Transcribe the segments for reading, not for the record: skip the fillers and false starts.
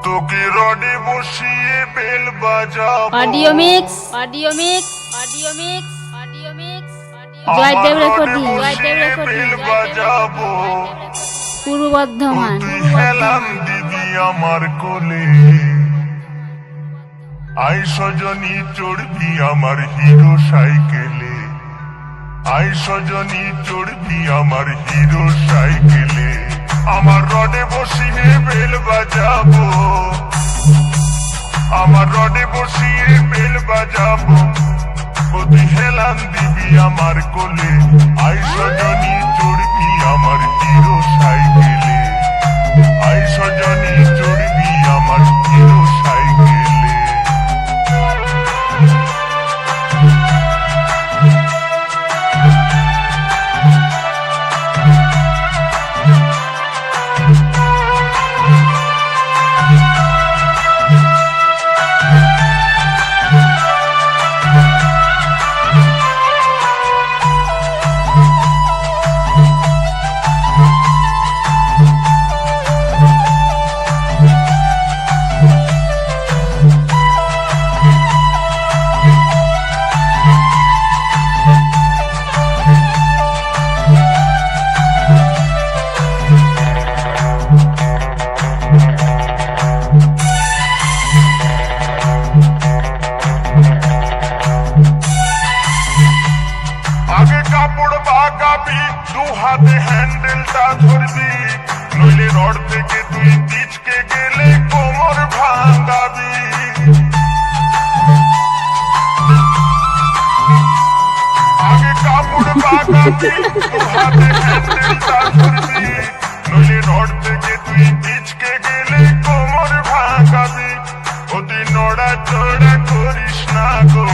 তোকে রডে বসিয়ে বেল বাজাবো। Audio mix audio mix audio mix audio mix Joydeb recording Joydeb recording bell বাজাবো। পূর্ব বর্ধমান তুই হেলাম দিবি আমার কোলে, আই সজনী চড়বি আমার হিরো সাইকেলে, আই সজনী চড়বি আমার হিরো সাইকেলে। আমার রডে বসিয়ে বেল বাজাবো, আমার রডে বসিয়ে বেল বাজাবো। ও তুই হেলান দিবি আমার কোলে, আই সজনী চড়বি আমার হিরো সাইকেলে, আই সজনী চড়বি আমার হিরো সাইকেলে। আগে কাপড় বাগাবি, দু হাতে হ্যান্ডেলটা ধরবি, নইলে রড থেকে তুই পিচকে গেলে কোমর ভাঙাবি। আগে কাপড় বাগাবি, দু হাতে হ্যান্ডেলটা ধরবি, নইলে রড থেকে তুই পিচকে গেলে কোমর ভাঙাবি। ও তুই নড়া চড়া করিস না গো,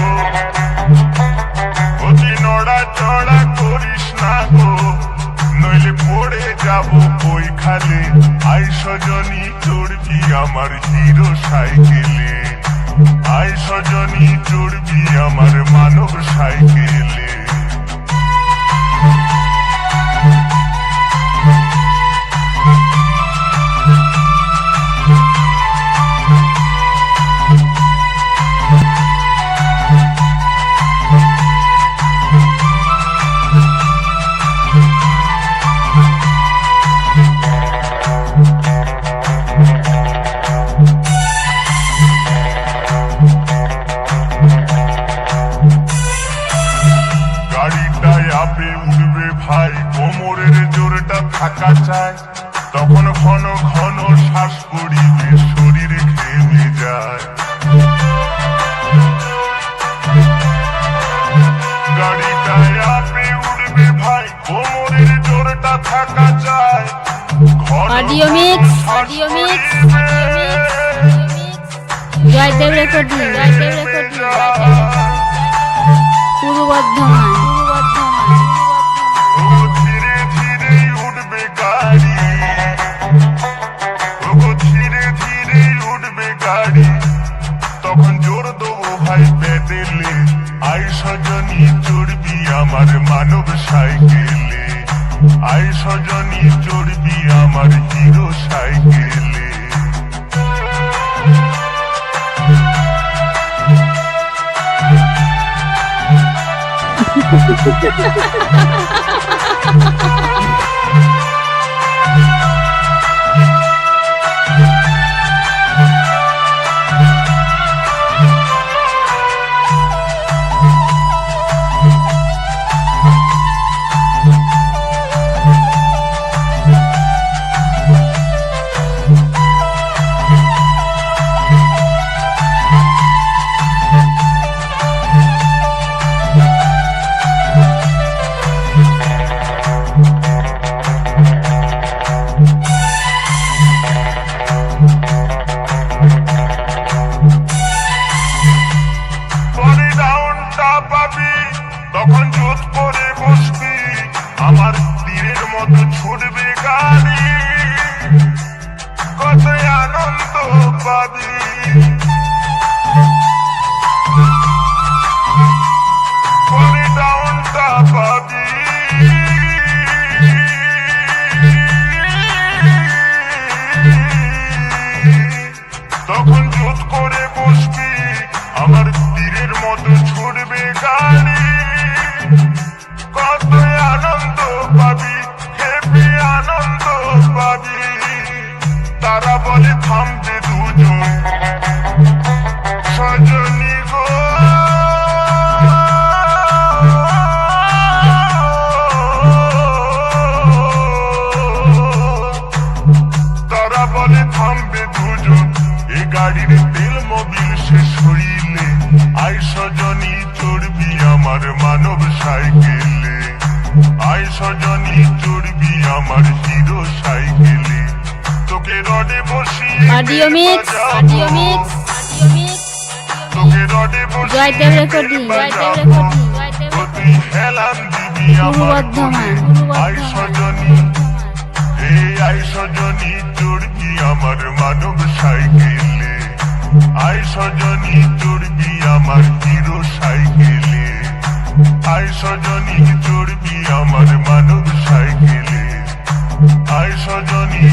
অতি নড়া চড়া করিস না গো, নইলে পড়ে যাবো কই খালে। আই সজনী চড়বি আমার হিরো সাইকেলে, আই সজনী চড়বি আমার মানব সাইকেলে। গাড়িটায় আপে উঠবে ভাই, কোমরের জোরটা থাকা চাই, তখন ঘন ঘন শ্বাস করিবে শরীর ঘেমে যায়। গাড়িটায় আপে উঠবে ভাই, কোমরের জোরটা থাকা চাই, audio mix audio mix Joydeb recording Joydeb recording Purba Bardhaman ধীরে ধীরে উঠবে গাড়ি, ধীরে ধীরে উঠবে গাড়ি, তখন জোর দেবো ভাই পেডেলে। আই সজনী চড়বি আমার মানব সাইকেলে, আই সজনী চড়বি আমার হিরো সাইকেলে। পরে রাউন্ডটা পাবি, তখন জোত করে বসবি, আমার তীরের মতো ছুটবে গাড়ি, কত আনন্দ পাবি। পরে রাউন্ডটা পাবি, তখন জোত করে বসবি, আমার তীরের মতো ছুটবে গাড়ি। কত আনন্দ পাবি, হেবি আনন্দ পাবি। তারা বলে থামবে দুজন, সজনী গো তারা বলে থামবে দুজন। এ গাড়ির তেল মোবিল শেষ হইলে আই সজনী চড়বি আমার মানব সাইকেলে। আই সজনী চড়বি আমার হিরো সাইকেলে। তোকে রডে বসিয়ে audio mix, audio mix, audio mix, তোকে রডে বসিয়ে Joydev recording, Joydeb recording, Joydeb recording. তুই হেলান দিবি আমার বর্ধমান, মনে। আই সজনী, এই আই সজনী চড়বি আমার মানব সাইকেলে। আই সজনী চড়বি আমার হিরো সাইকেলে। আই সজনী চড়বি আমার মানব সাইকেলে। আই সজনী